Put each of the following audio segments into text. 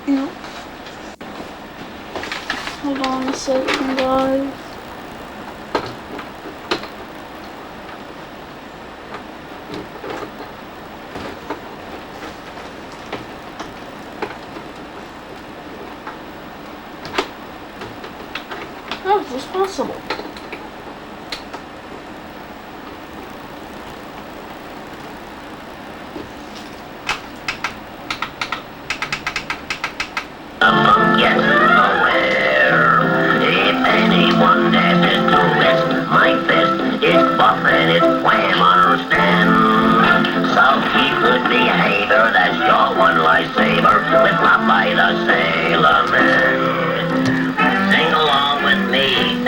No. Hold on a second, guys. How is this possible?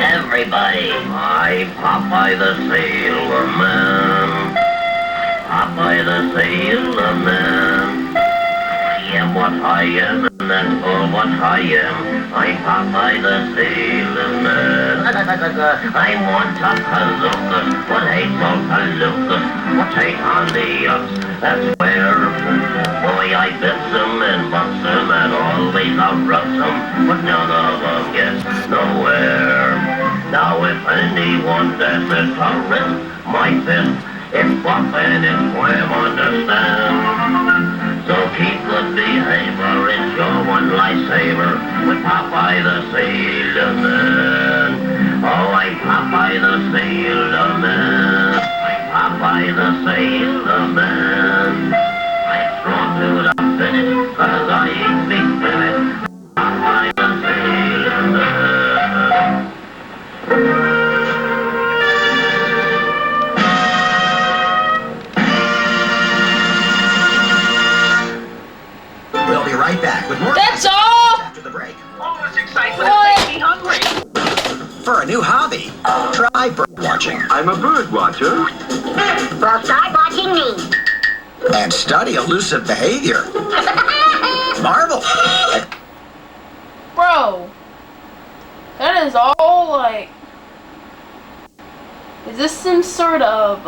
Everybody, I Popeye the Sailor Man. Popeye the Sailor Man. I am what I am, and that's all what I am. I'm Popeye the Sailor Man. I'm one tough Kalukas, what hates all Kalukas, what hate on the ups, that's where. Boy, I bits them and bucks them and always outruns them, but none of them gets nowhere. Now if anyone dares to risk my fist, it's buff and it's wham, understand? So keep good behavior, it's your one lifesaver, with Popeye the Sailor Man. Oh, I'm Popeye the Sailor Man. I'm Popeye the Sailor Man. I'm strong to the finish, 'cause I ain't big with it. Popeye the Sailor Man. We'll be right back with more. That's all! After the break. All this excitement makes me hungry. For a new hobby, try bird watching. I'm a bird watcher. Well, start watching me. And study elusive behavior. Marvel. Bro. That is all, like... Is this some sort of,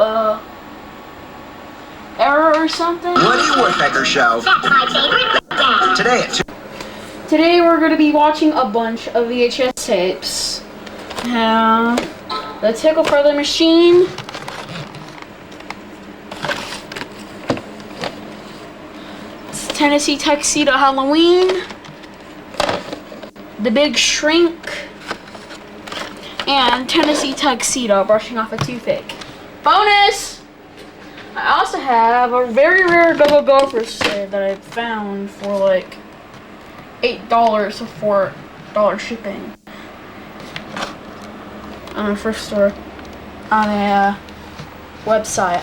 error or something? Woody Woodpecker Show. That's my favorite program. Today at 2. Today we're going to be watching a bunch of VHS tapes. The Tickle Brother Machine. It's Tennessee Tuxedo Halloween. The Big Shrink. And Tennessee Tuxedo Brushing Off a Toothache. Bonus! I also have a very rare Go-Go Gopher set that I found for like $8 for $4 shipping on a thrift store on a website.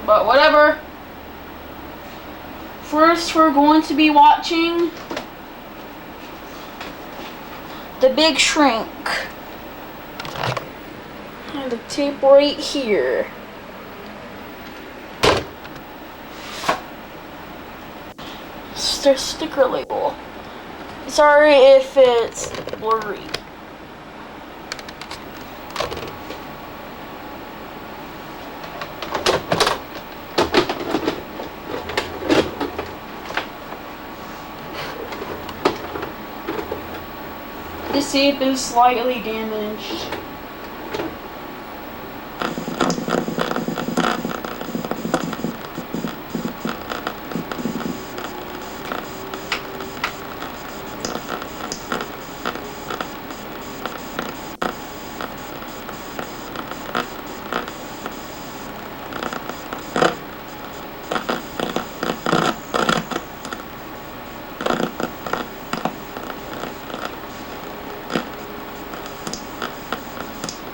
But whatever. First, we're going to be watching The Big Shrink. And the tape right here. It's their sticker label. Sorry if it's blurry. This tape is slightly damaged.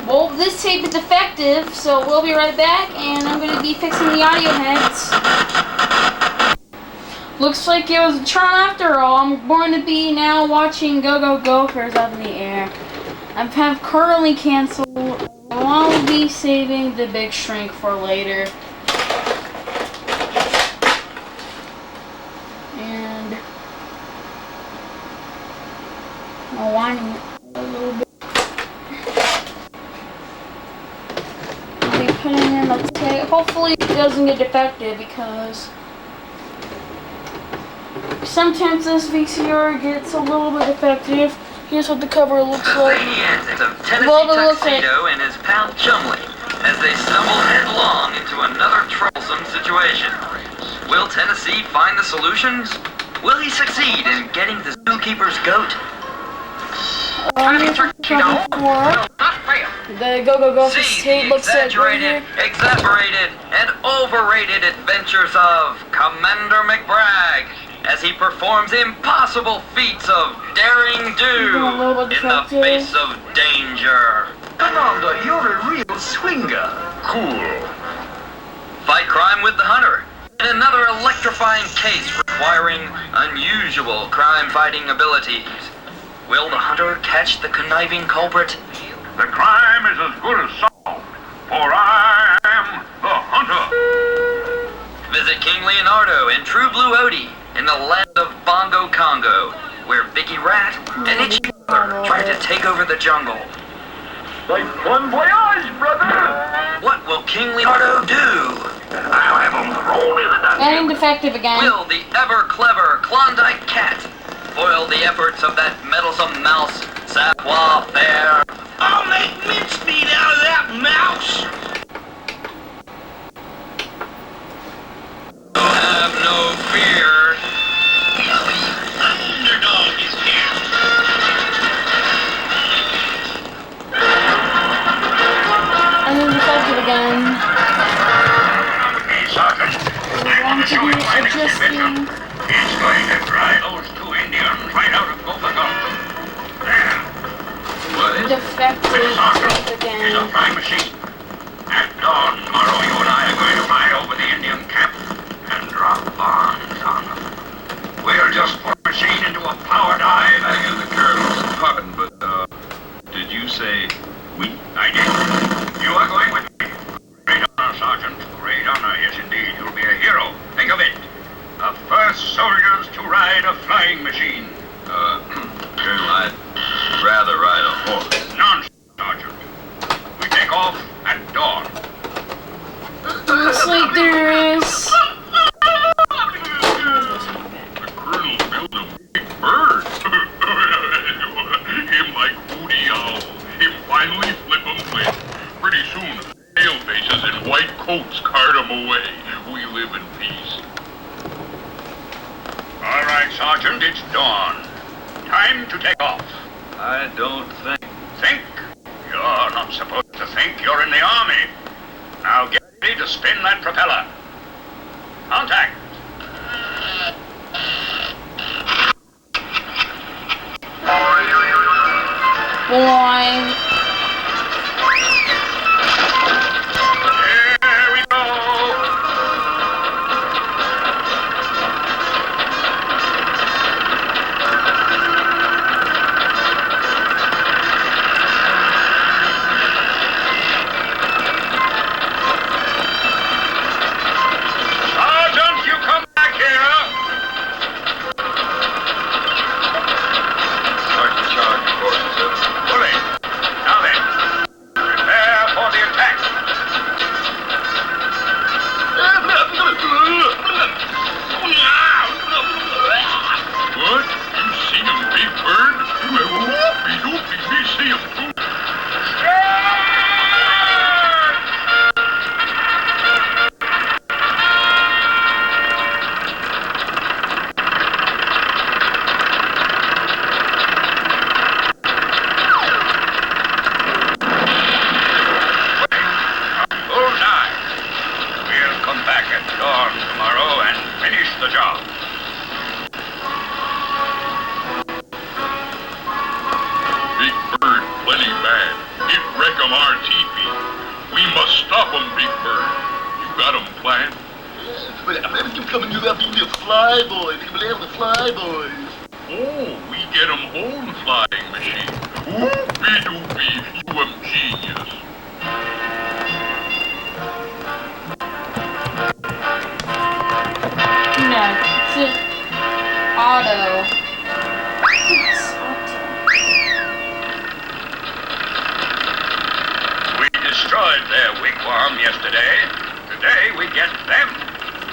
Well, this tape is defective, so we'll be right back, and I'm going to be fixing the audio heads. Looks like it was a charm after all. I'm going to be now watching Go-Go Gophers up in the air. I have currently canceled. I'll be saving The Big Shrink for later. And I'm whining a little bit. I'll be putting in the tape. Hopefully it doesn't get defective because Sometimes this VCR gets a little bit defective. Here's what the cover looks like. Radiant of Tennessee Well, it looks like- Tuxedo and his pal Chumley as they stumble headlong into another troublesome situation. Will Tennessee find the solutions? Will he succeed in getting the zookeeper's goat? Here's what the cover for. The Go See tape the looks like right exaggerated, here. exasperated, and overrated adventures of Commander McBragg as he performs impossible feats of daring do in the face of danger. Commander, you're a real swinger. Cool. Fight crime with the hunter in another electrifying case requiring unusual crime-fighting abilities. Will the hunter catch the conniving culprit? The crime is as good as solved, for I am the hunter. Visit King Leonardo and True Blue Odie in the land of Bongo Congo, where Vicky Rat and Itchy Brother try to take over the jungle. Like bon voyage, brother. What will King Leonardo do? I'll have him thrown in the dungeon. Getting defective again. Will the ever-clever Klondike Cat foil the efforts of that meddlesome mouse, Savoir Faire? I'll make mincemeat out of that mouse. Have no fear. Underdog is here. And then defective again. Hey, Sergeant. We're going to be adjusting. He's going to try those two Indians right out of Gopher. There. What is Defective It's a again. flying machine. At dawn tomorrow, you and I are going to ride over the Indian camp and drop bombs on them. We'll just put the machine into a power dive. I beg the Colonel's pardon, but, did you say we? I did. You are going with me. Great honor, Sergeant. Great honor. Yes, indeed. You'll be a hero. Think of it. The first soldiers to ride a flying machine. Colonel, I'd rather ride a horse. Nonsense, Sergeant. We take off at dawn. Looks like there is. The Colonel built a big bird. Him like Hootie Owl. Him finally flip 'em flip. Pretty soon, pale faces in white coats cart 'em away. We live in peace. All right, Sergeant, it's dawn. Time to take off. I don't think... Think? You're not supposed to think. You're in the army. Now get ready to spin that propeller. Contact. Boing. Here we go. Sergeant, you come back here. Sergeant Charge reporting, sir. Bully. Now then, prepare for the attack. What? You see him, big bird? Well, me see him too. Bullseye. We'll come back at dawn tomorrow and finish the job. Big Bird plenty bad. It wreck 'em our teepee. We must stop 'em, Big Bird. You got 'em planned? I'm coming to that being the fly boys. The fly boys. Oh, we get 'em own flying machine. Whoopie doopie, you am genius. No, it's auto. It's auto. We destroyed their wigwam yesterday. Today we get them.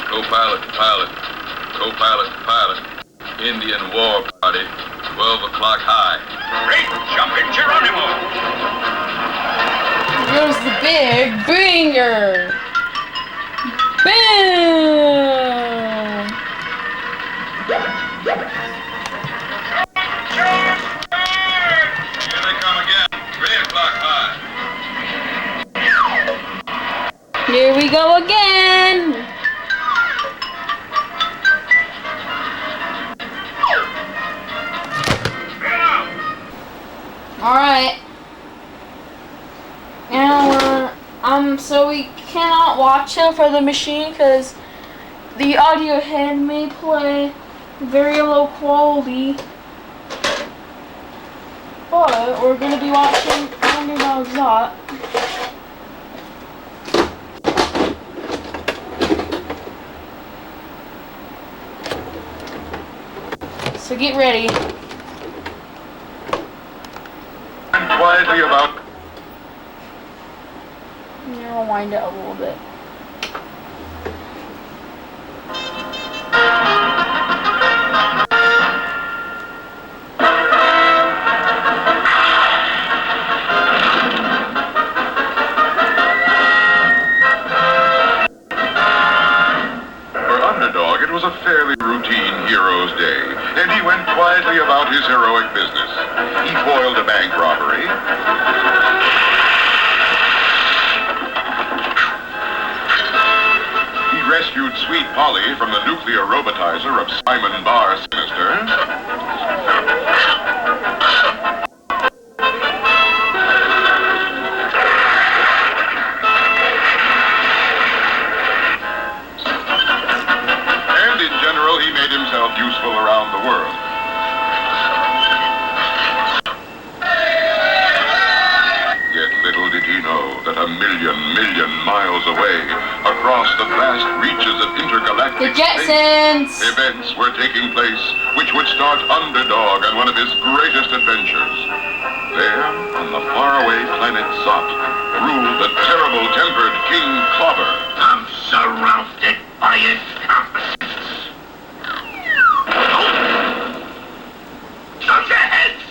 Co-pilot, pilot. Co-pilot, pilot. Indian war party, 12 o'clock high. Great jumping Geronimo! Here's the big banger. Boom! Here they come again, 3 o'clock high. Here we go again. Alright. And so we cannot watch it for the machine because the audio head may play very low quality. But we're gonna be watching Underdog Zot. So get ready. Quietly about. I'll wind it a little bit. For Underdog, it was a fairly routine hero's day, and he went quietly about his heroic business. He foiled a bank robbery. He rescued Sweet Polly from the nuclear robotizer of Simon Barr Sinister. And in general, he made himself useful around the world. Yet little did he know that a million miles away, across the vast reaches of intergalactic The Jetsons! space, events were taking place which would start Underdog on one of his greatest adventures. There, on the faraway planet Zot, ruled the terrible-tempered King Clobber. I'm surrounded by incompetence. Shut your heads!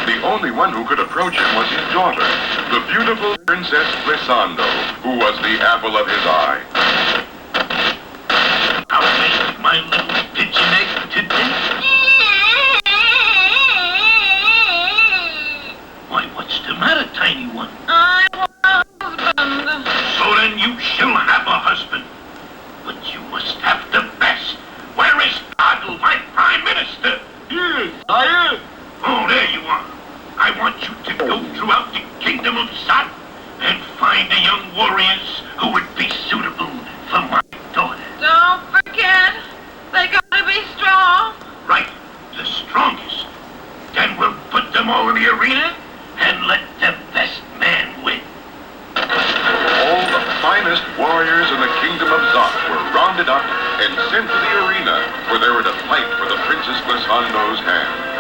The only one who could approach him was his daughter, the beautiful Princess Glissando, who was the apple of his eye. I'll make my little pigeon egg today. Why, what's the matter, tiny one? I want a husband. So then you shall have a husband. But you must have the best. Where is Adel, my Prime Minister? Yes, I am. Oh, there you are. I want you to go throughout the kingdom of Zot and find the young warriors who would be suitable for my daughter. Don't forget, they gotta be strong. Right, the strongest. Then we'll put them all in the arena and let the best man win. All the finest warriors in the kingdom of Zot were rounded up and sent to the arena where they were to fight for the Princess Glissando's hand.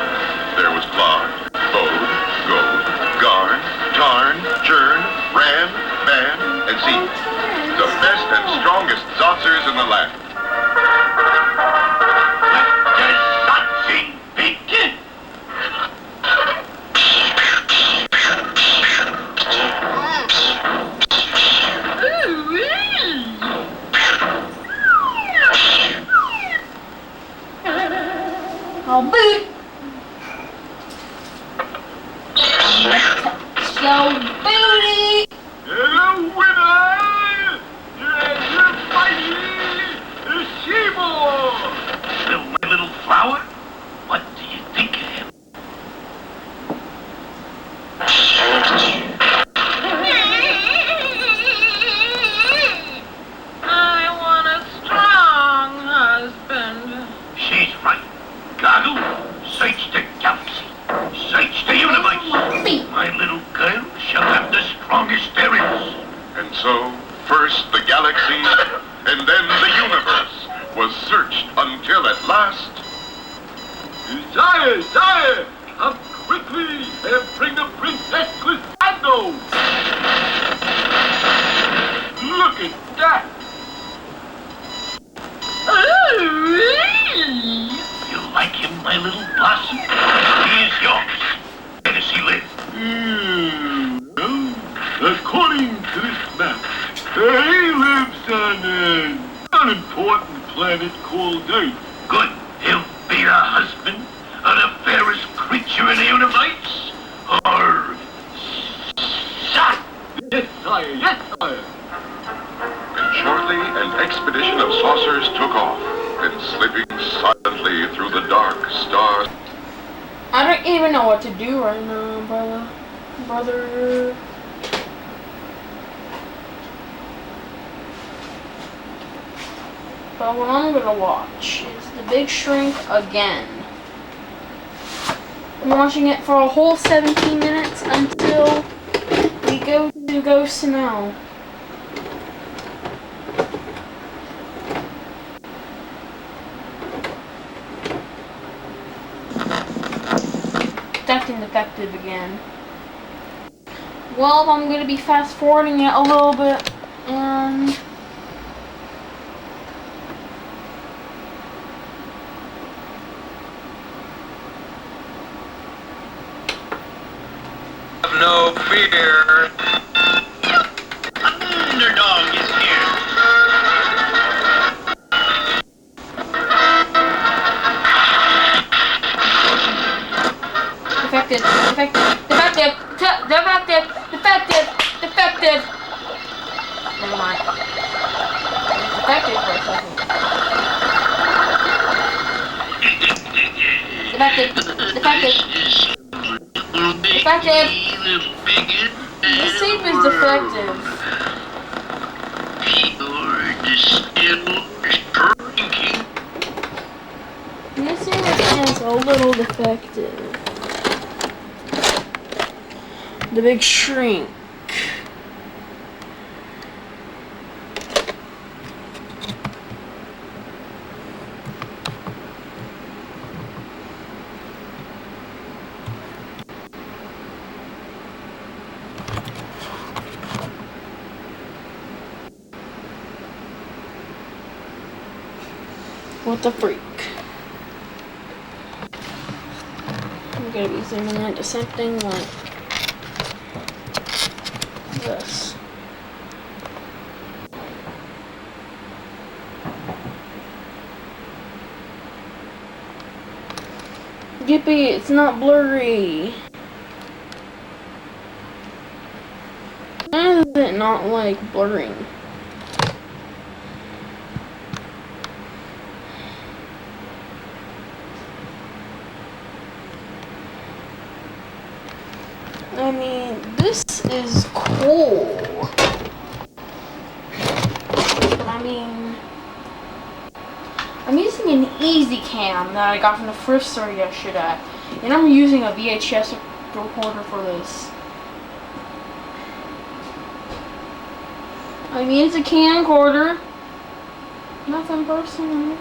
There was Clark, Bode, Goad, Garn, Tarn, Churn, Ran, Van, and Zeke. The best and strongest Zotzers in the land. Let the Zotzing begin! Oh, boot! Show booty! The winner! You're fighting the Seymour! Well, my little flower, what do you think of him? I want a strong husband. She's right. Goggle, search the galaxy. Search the universe. My little girl shall have the strongest there is. And so, first the galaxy, and then the universe was searched until at last... Sire! Come quickly and bring the Princess Glissando! Look at that! Ooh, my little blossom? He is yours. Where does he live? Well, according to this map, he lives on an unimportant planet called Earth. Good. He'll be the husband of the fairest creature in the universe? Or son? Yes, sire, yes, sire. And shortly, an expedition of saucers took off, and slipping silently through the dark stars. I don't even know what to do right now, brother. But what I'm gonna watch is The Big Shrink again. I'm watching it for a whole 17 minutes until we go to Ghost Now. Acting defective again. Well, I'm gonna be fast forwarding it a little bit, and No fear. Underdog is here. defective. Never mind. Defective for a second. Defective. This tape is defective. This tape is a little defective. The Big Shrink. What the freak? I'm gonna be zooming into something like this. Yippee, it's not blurry. Why is it not like blurring? I mean, this is cool. I mean, I'm using an easy cam that I got from the thrift store yesterday, and I'm using a VHS recorder for this. I mean, it's a camcorder. Nothing personal.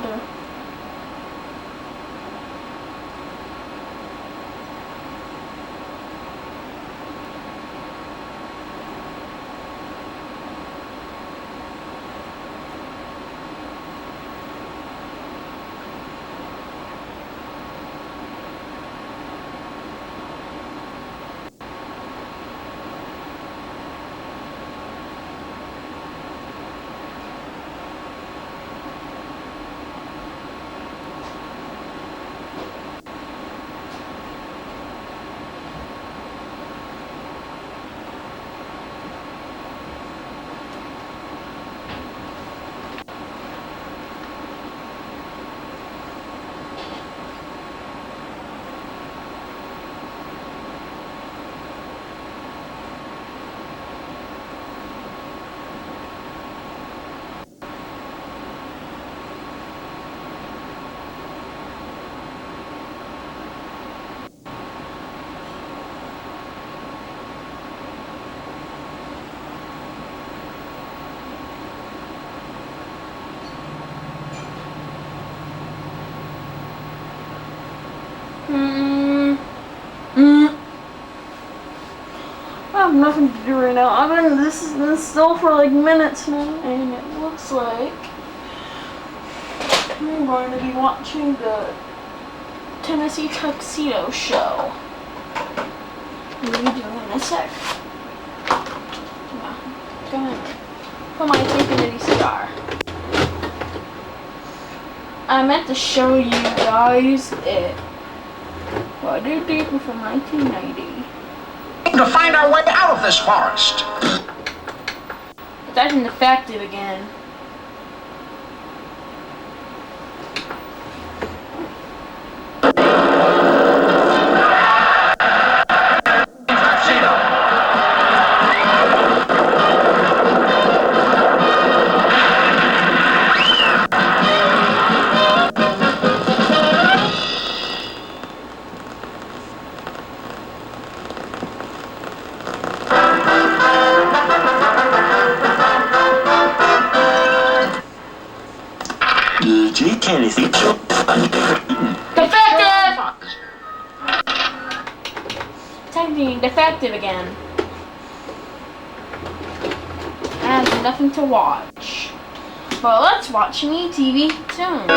There. nothing to do right now. I've been this has been still for like minutes now, and it looks like I'm going to be watching the Tennessee Tuxedo show. What are you doing in a sec? Yeah, go ahead. Put my tape in the VCR. I meant to show you guys it. Well, they did it from 1990. To find our way out of this forest. It's acting defective again. Tennessee. Defective! Typing defective again. And nothing to watch. Well, let's watch Me TV Tunes.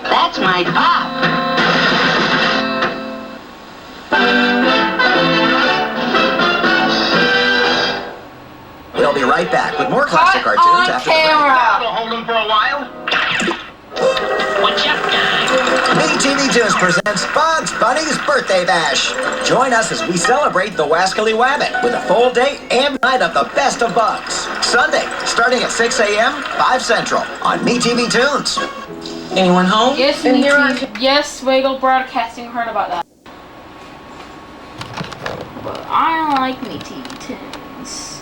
That's my pop. We'll be right back with more classic cartoons after the break. Hold him for a while. What's up, guys? Me TV Tunes presents Bugs Bunny's Birthday Bash. Join us as we celebrate the Wascally Wabbit with a full day and night of the best of Bugs. Sunday, starting at 6 a.m., 5 Central on Me TV Tunes. Anyone home? Yes, Me TV. Yes, Waggle Broadcasting heard about that. But I like Me TV Tunes.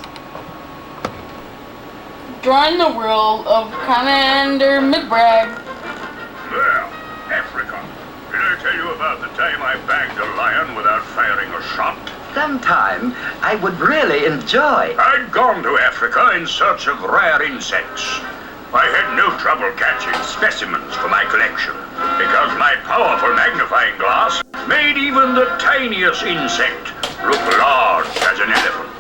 Join the world of Commander McBride. Well, Africa. Did I tell you about the time I bagged a lion without firing a shot? Sometime I would really enjoy. I'd gone to Africa in search of rare insects. I had no trouble catching specimens for my collection, because my powerful magnifying glass made even the tiniest insect look large as an elephant.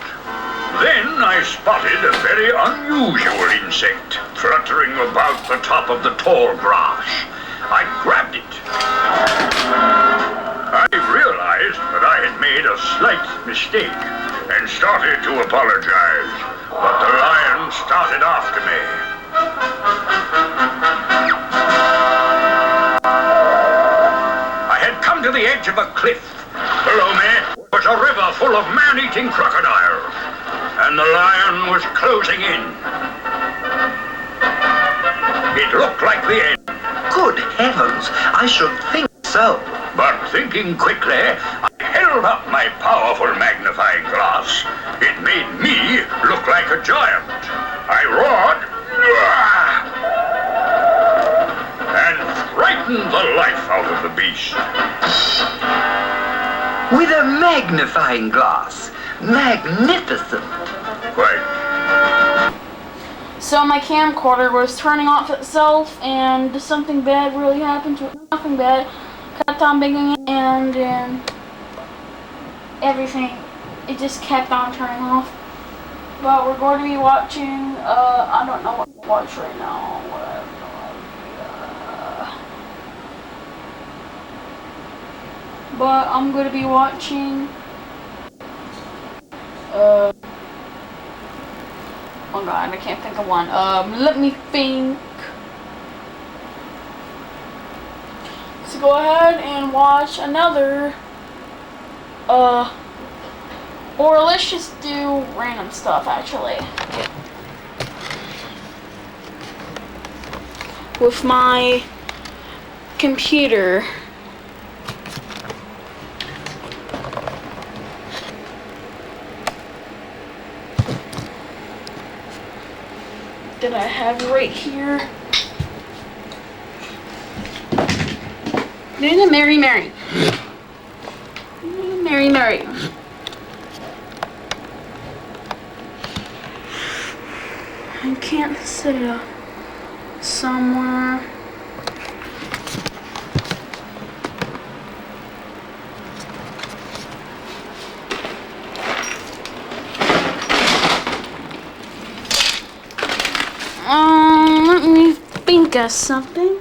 Then I spotted a very unusual insect fluttering about the top of the tall grass. I grabbed it. I realized that I had made a slight mistake and started to apologize, but the lion started after me. I had come to the edge of a cliff. Below me was a river full of man-eating crocodiles, and the lion was closing in. It looked like the end. Good heavens, I should think so. But thinking quickly, I held up my powerful magnifying glass. It made me look like a giant. I roared, and frightened the life out of the beast. With a magnifying glass. Magnificent. Quite. So my camcorder was turning off itself, and something bad really happened to it. Nothing bad. Kept on binging it, and everything. It just kept on turning off. But we're going to be watching, I don't know what to watch right now. Whatever. but I'm gonna be watching. Oh God, I can't think of one. Let me think. So go ahead and watch another. Or let's just do random stuff actually. With my computer. That I have right here. There's a Mary. Mary. I can't set it up somewhere. Let me think of something.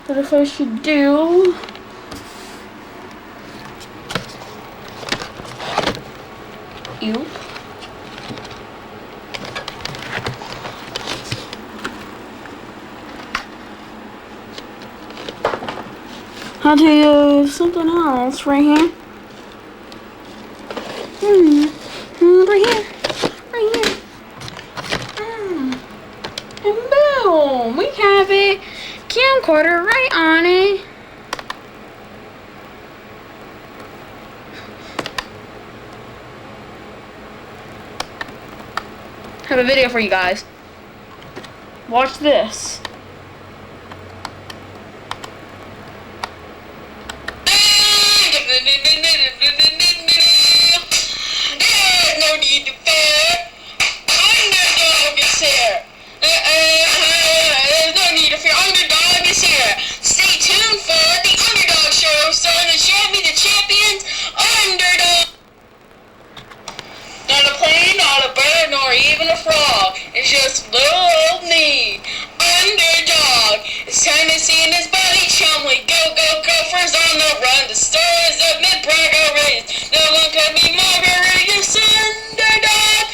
What if I should do? You. I'll tell you something else right here. Right here. And boom, we have a camcorder right on it. I have a video for you guys. Watch this. No need to fear. Underdog is here. There's no need to fear. Underdog is here. Stay tuned for the Underdog Show, starring the champion, the champions, Underdog. Not a plane, not a bird, nor even a frog. It's just little old me, Underdog. It's time to see in his body chumly. Go, gophers on the run. The stars of mid-Prague are raised. No one can be more courageous, Underdog.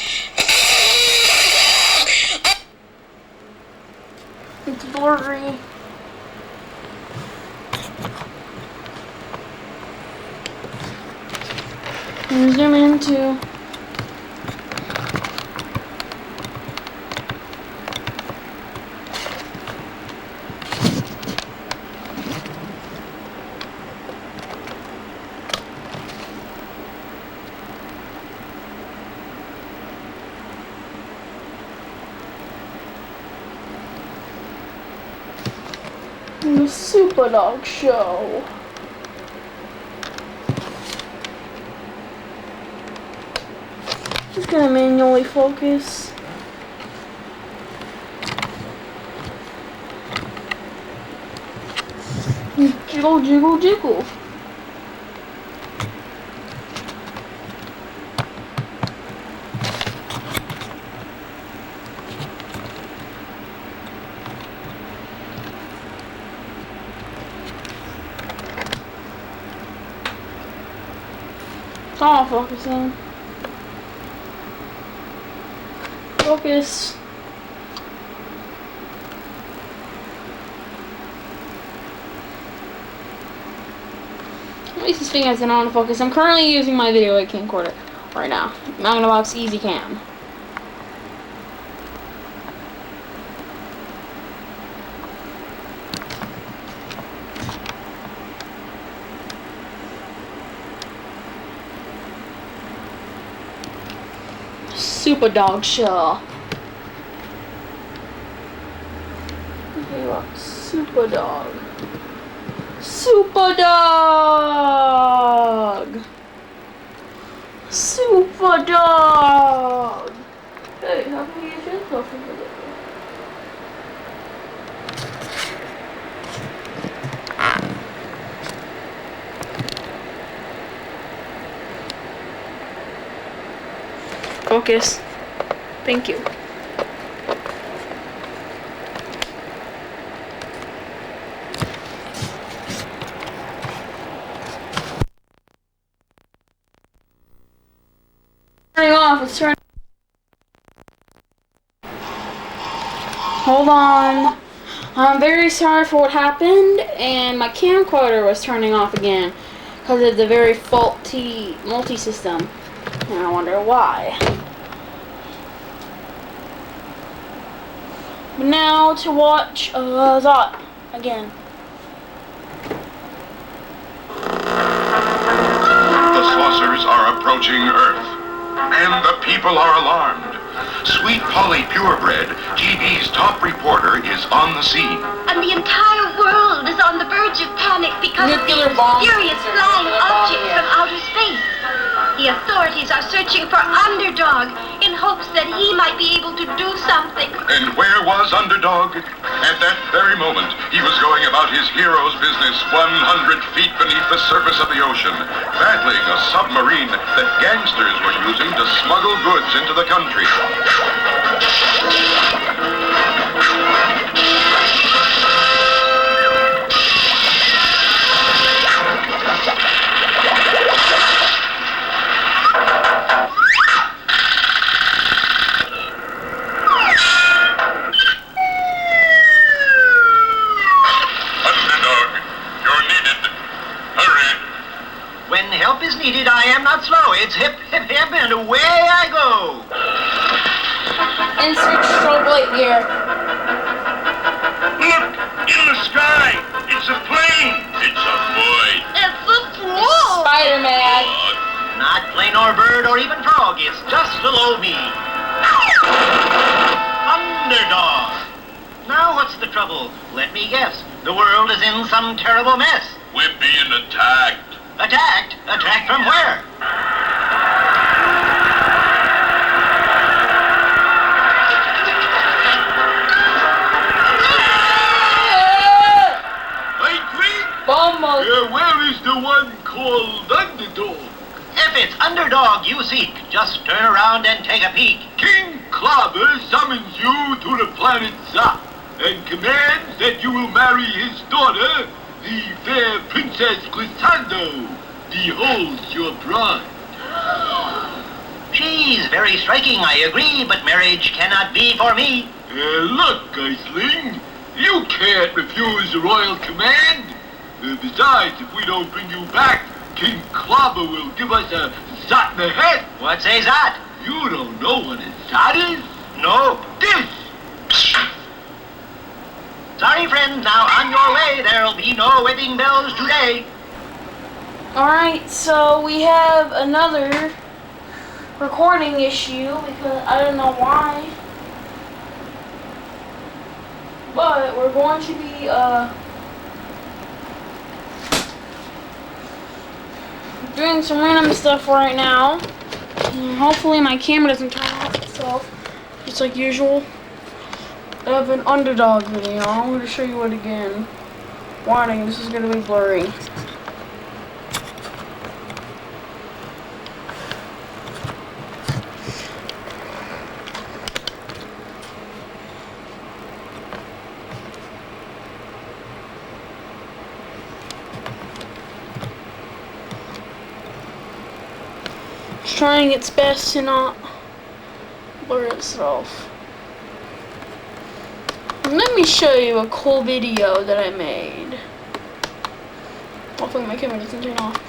It's blurry. Zoom into. The Super Dog Show. Just gonna manually focus. Jiggle, jiggle, jiggle. It's all focusing. Focus. At least this thing has an autofocus. I'm currently using my video camcorder right now. Magnavox Easy Cam. Super Dog Show. Okay, what? Super Dog. Super Dog. Super Dog. Hey, how can you use yourself for the Focus. Thank you. was turning. Hold on. I'm very sorry for what happened, and my camcorder was turning off again because of the very faulty multi-system. And I wonder why. But now to watch Zot again. The saucers are approaching Earth, and the people are alarmed. Sweet Polly Purebred, TV's top reporter, is on the scene. And the entire world is on the verge of panic because Nuclear of bomb. the mysterious flying object from outer space. The authorities are searching for Underdog in hopes that he might be able to do something. And where was Underdog? At that very moment, he was going about his hero's business 100 feet beneath the surface of the ocean, battling a submarine that gangsters were using to smuggle goods into the country. When help is needed, I am not slow. It's hip, hip, hip, and away I go. Insert strobe light here. Look! In the sky! It's a plane! It's a boy! It's a fool! Spider-Man. Not plane or bird or even frog. It's just below me. Underdog. Now what's the trouble? Let me guess. The world is in some terrible mess. We're being attacked! Attacked? Attacked from where? I agree! Bomba. Where is the one called Underdog? If it's Underdog you seek, just turn around and take a peek. King Clobber summons you to the planet Zot and commands that you will marry his daughter, the fair Princess Glissando. Behold your bride. She's very striking, I agree, but marriage cannot be for me. Look, Geisling, you can't refuse a royal command. Besides, if we don't bring you back, King Clobber will give us a zot in the head. What's a zot? You don't know what a zot is? No. This! Sorry, friends, now on your way. There'll be no wedding bells today. Alright, so we have another recording issue because I don't know why. But we're going to be doing some random stuff right now. And hopefully my camera doesn't turn off itself, just like usual. I have an Underdog video. I'm going to show you it again. Warning, this is going to be blurry. It's trying its best to not blur itself. Let me show you a cool video that I made. Hopefully my camera doesn't turn off.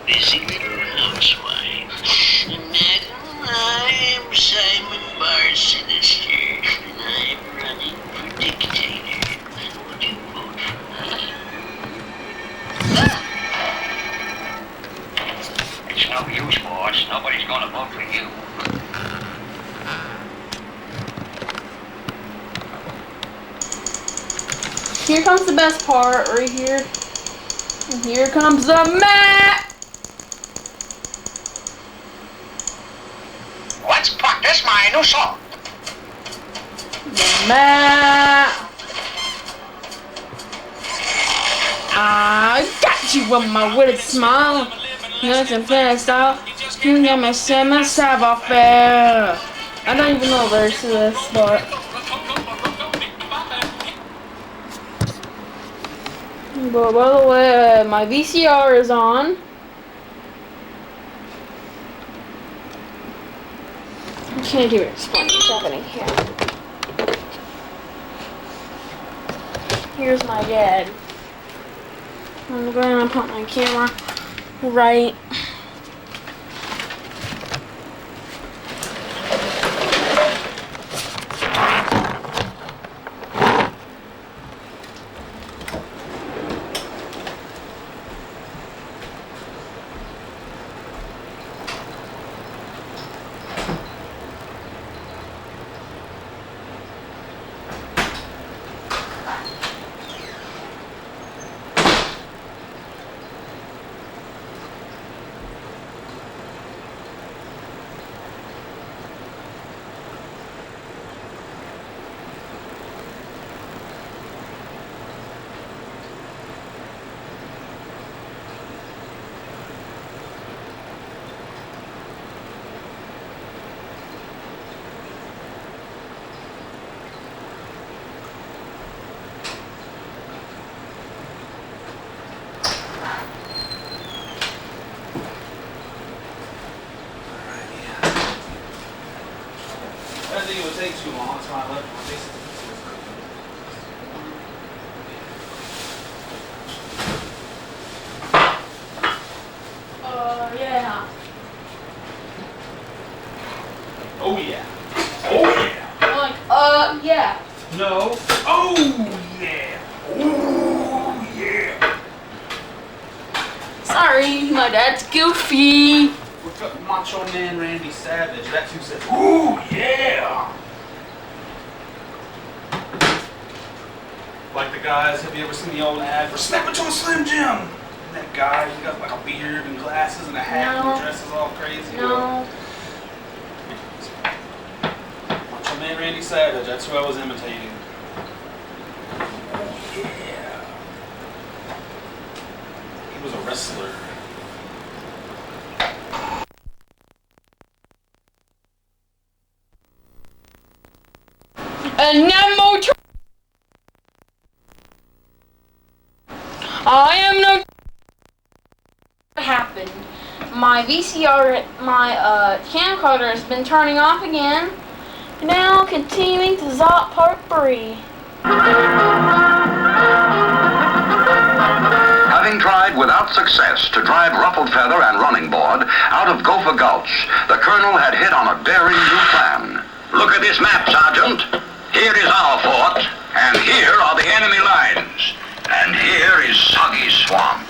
Busy little housewife. Madam, I'm Simon Barr Sinister, and I'm running for dictator. Would you vote for me? It's no use, boss. Nobody's gonna vote for you. Here comes the best part right here. And here comes the map. Let's practice my new song. The map. I got at you with my witty smile. Nice and fast out. You got my salmon savoir-faire. I don't even know the rest of this, but by the way, my VCR is on. I can't even explain what's happening here. Here's my dad. I'm going to put my camera right. I think it would take too long, that's why I left my basic. Yeah. Oh yeah. Oh yeah. Like, yeah. No. Oh yeah. Oh yeah. Sorry, my dad's goofy. Look up Macho Man Randy Savage. That's who said, ooh yeah. Like the guys, have you ever seen the old ad for Snap It to a Slim Jim? That guy, he got like a beard and glasses and a hat and dresses all crazy. No. Macho Man Randy Savage, that's who I was imitating. Oh yeah. He was a wrestler. And no more I am no what happened. My VCR, my camcorder has been turning off again. Now continuing to Zot Part 3. Having tried without success to drive Ruffled Feather and Running Board out of Gopher Gulch, the Colonel had hit on a daring new plan. Look at this map, Sergeant. Here is our fort, and here are the enemy lines. And here is Soggy Swamp.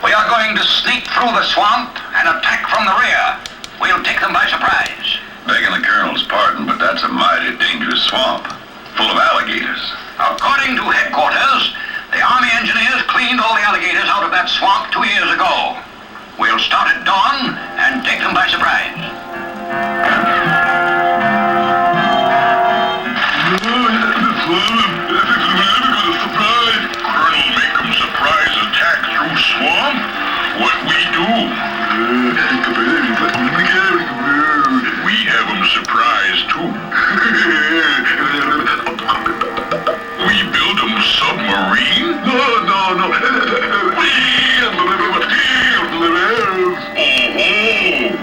We are going to sneak through the swamp and attack from the rear. We'll take them by surprise. Begging the Colonel's pardon, but that's a mighty dangerous swamp, full of alligators. According to headquarters, the Army engineers cleaned all the alligators out of that swamp 2 years ago. We'll start at dawn and take them by surprise. Colonel, make 'em surprise attack through swamp? What we do? We have 'em surprised too. We build 'em submarine? No. Oh,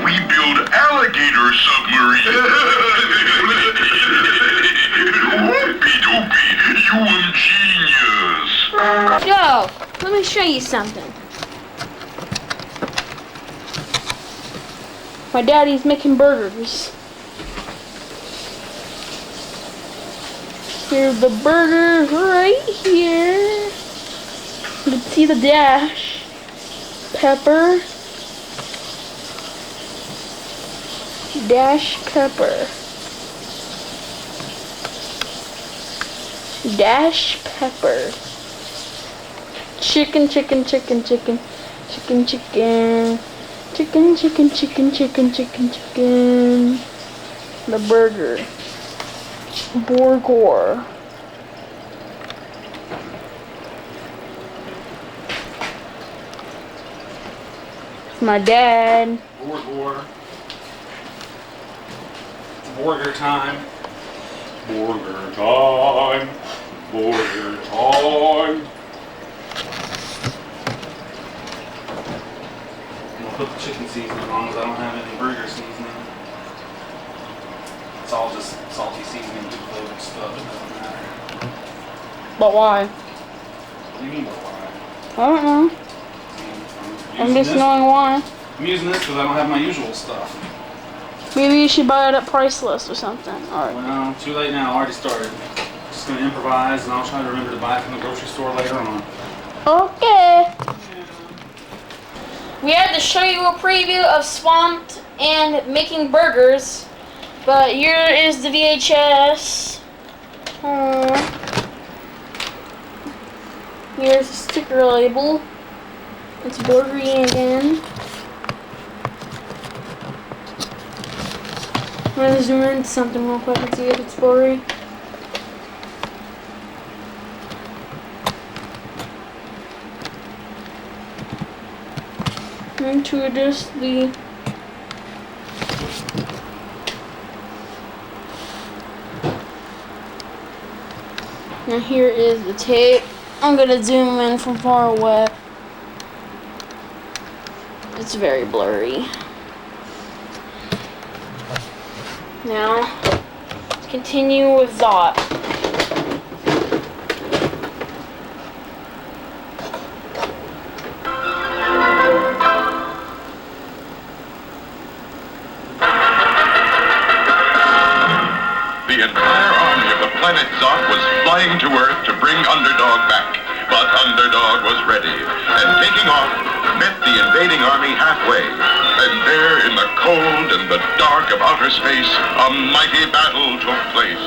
we build alligator submarine. Whoopie-doopie, you genius. Yo, let me show you something. My daddy's making burgers. Here's the burgers right here. You can see the dash. Pepper. Dash pepper. Dash pepper. Chicken. Chicken. The burger. Burger. My dad. Borgor. Burger time. Burger time. Burger time. I'm gonna put the chicken seasoning on because I don't have any burger seasoning. It's all just salty seasoning, good flavored stuff. It doesn't matter. But why? What do you mean by why? I don't know. I'm just knowing why. I'm using this because I don't have my usual stuff. Maybe you should buy it at Priceless or something. Alright. Well, too late now. I already started. Just gonna improvise, and I'll try to remember to buy it from the grocery store later on. Okay. We had to show you a preview of Swamped and making burgers, but here is the VHS. Here's the sticker label. It's blurry again. I'm gonna zoom into something real quick and see if it's blurry. And to adjust the now here is the tape. I'm gonna zoom in from far away. It's very blurry. Now, continue with Zot. The entire army of the planet Zot was flying to Earth to bring Underdog back. But Underdog was ready, and taking off, met the invading army halfway. And there, in the cold and the dark of outer space, a mighty battle took place.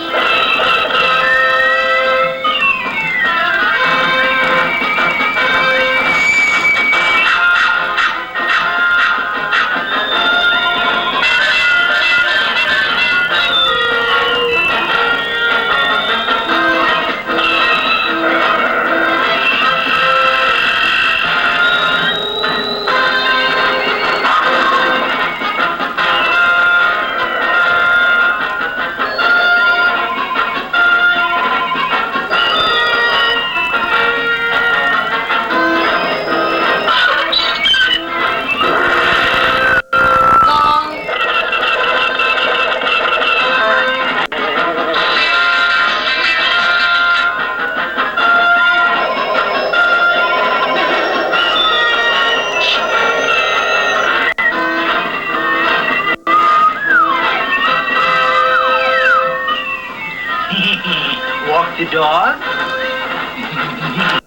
Walk the dog.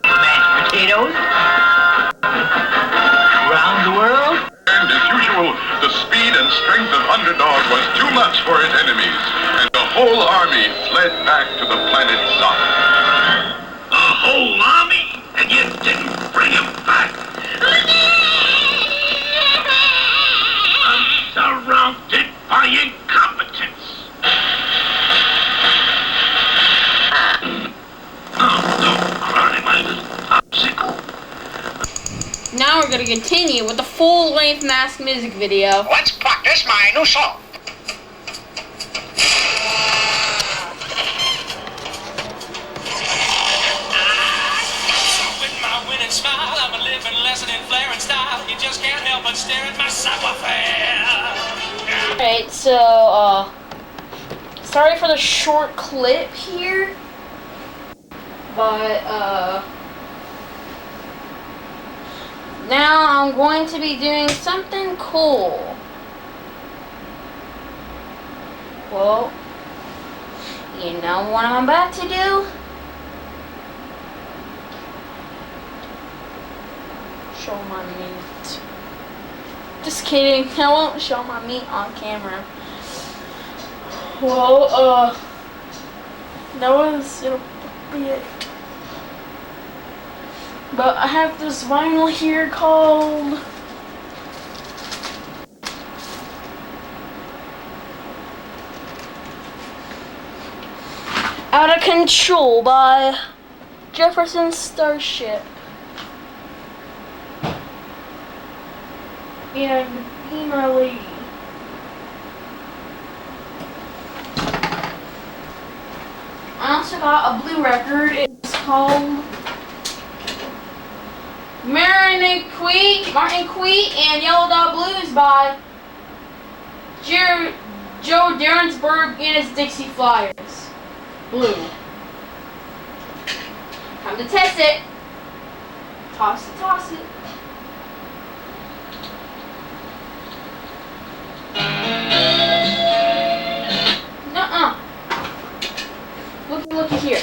Mashed potatoes. Round the world. And as usual, the speed and strength of Underdog was too much for his enemies, and the whole army fled back to the planet Zot. A whole army? And you didn't bring him back? I'm surrounded by incompetence. Now we're going to continue with the full-length Mask music video. Let's practice my new song. With my winning smile, I'm a living lesson in flair and style. You just can't help but stare at my savoir-faire. Alright, so, sorry for the short clip here, but, now I'm going to be doing something cool. Well, you know what I'm about to do? Show my meat. Just kidding, I won't show my meat on camera. Well, that was it. But I have this vinyl here called Out of Control by Jefferson Starship. and Be My Lady. I also got a blue record. It's called Martin Queet and Yellow Dot Blues by Joe Derensburg and his Dixie Flyers. Blue. Time to test it. Toss it, toss it. Nuh-uh. Looky here.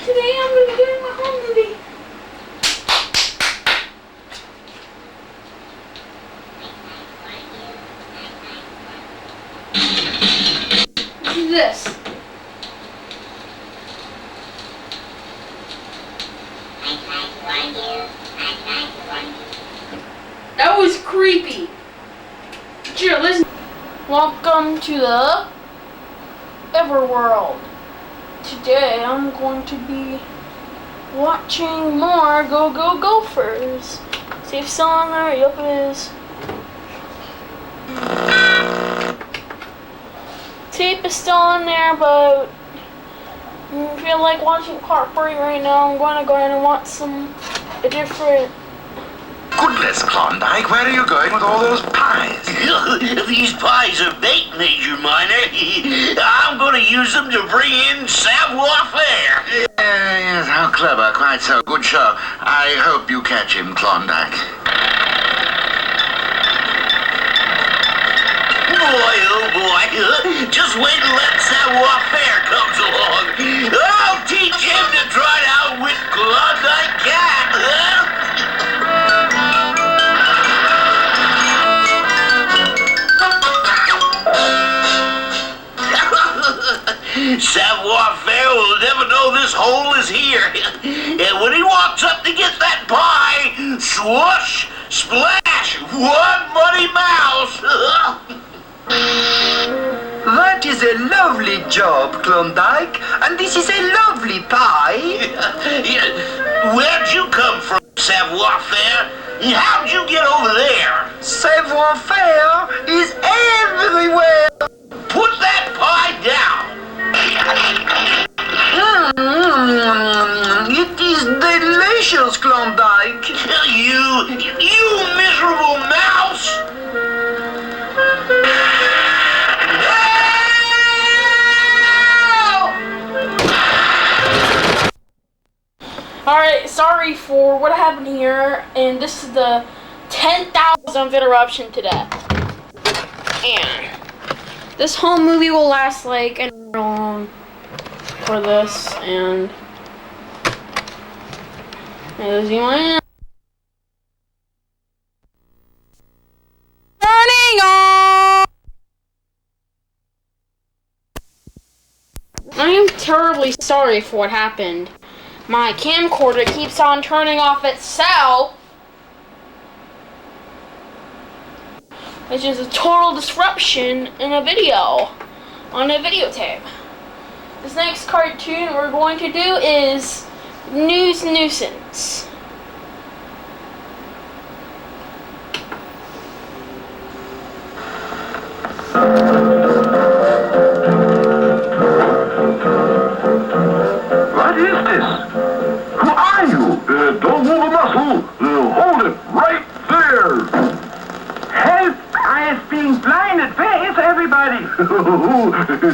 Today I'm gonna be doing my home movie. Look at this. That was creepy. Here, listen. Welcome to the Everworld. Today I'm going to be watching more Go Go Gophers. Safe song there, yep it is. Tape is still on there, but I feel like watching part 3 right now. I'm going to go ahead and watch a different. Goodness, Klondike, where are you going with all those pies? These pies are baked, Major Minor. I'm going to use them to bring in savoir-faire. Yes, how clever, quite so. Good show. I hope you catch him, Klondike. Boy, oh boy, just wait till that savoir-faire comes along. I'll teach him to trot out with Klondike Cat. Savoir-faire will never know this hole is here. And when he walks up to get that pie, swoosh, splash, one muddy mouse. That is a lovely job, Klondike, and this is a lovely pie. Where'd you come from, Savoir-faire? How'd you get over there? Savoir-faire is everywhere. Put that pie down. It is delicious, Klondike. You miserable mouse. Alright, sorry for what happened here, and this is the 10,000th interruption today. And this whole movie will last like an hour long for this, and as you might turning on. I am terribly sorry for what happened. My camcorder keeps on turning off itself, which is a total disruption in a video, on a videotape. This next cartoon we're going to do is News Nuisance. What is this? Who are you? Don't move a muscle. Hold it right there. Help! I have been blinded. Where is everybody?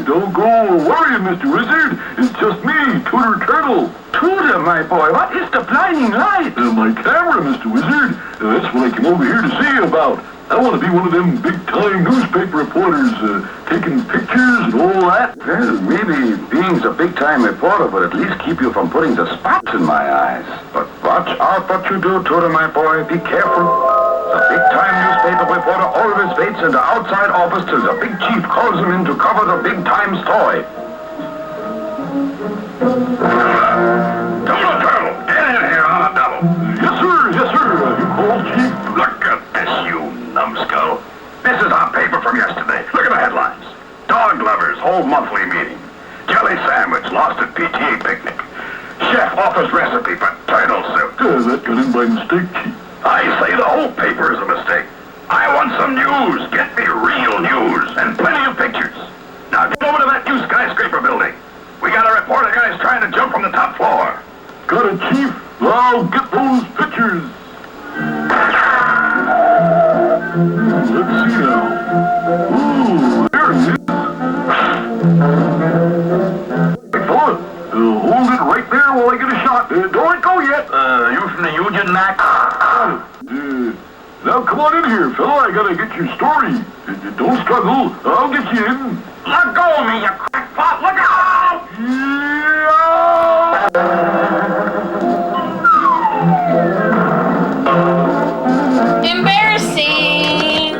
Don't go worrying, Mr. Wizard. It's just me, Tooter Turtle. Tudor, my boy, what is the blinding light? My camera, Mr. Wizard. That's what I came over here to see you about. I want to be one of them big-time newspaper reporters, taking pictures and all that. Well, maybe being's a big-time reporter would at least keep you from putting the spots in my eyes. But watch out what you do, Tudor, my boy. Be careful. The big-time newspaper reporter always waits in the outside office till the big chief calls him in to cover the big-time story. Double Turtle, get in here on a double. from yesterday. Look at the headlines. Dog lovers hold monthly meeting. Jelly sandwich lost at PTA picnic. Chef offers recipe for turtle soup. That got in by mistake, Chief. I say the whole paper is a mistake. I want some news. Get me real news and plenty of pictures. Now get over to that new skyscraper building. We got a report of guys trying to jump from the top floor. Got it, Chief. I'll get those pictures. Let's see now. Ooh, there it is. Hey, fella, hold it right there while I get a shot. Don't go yet. You from the Union, Mac? Now come on in here, fella. I gotta get your story. Don't struggle. I'll get you in. Let go of me, you crackpot! Look out! Embarrassing!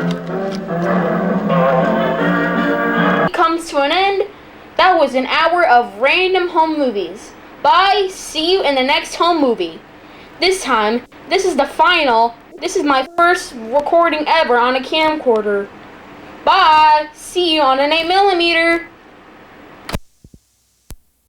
Comes to an end. That was an hour of random home movies. Bye. See you in the next home movie. This time, this is the final. This is my first recording ever on a camcorder. Bye. See you on an 8mm.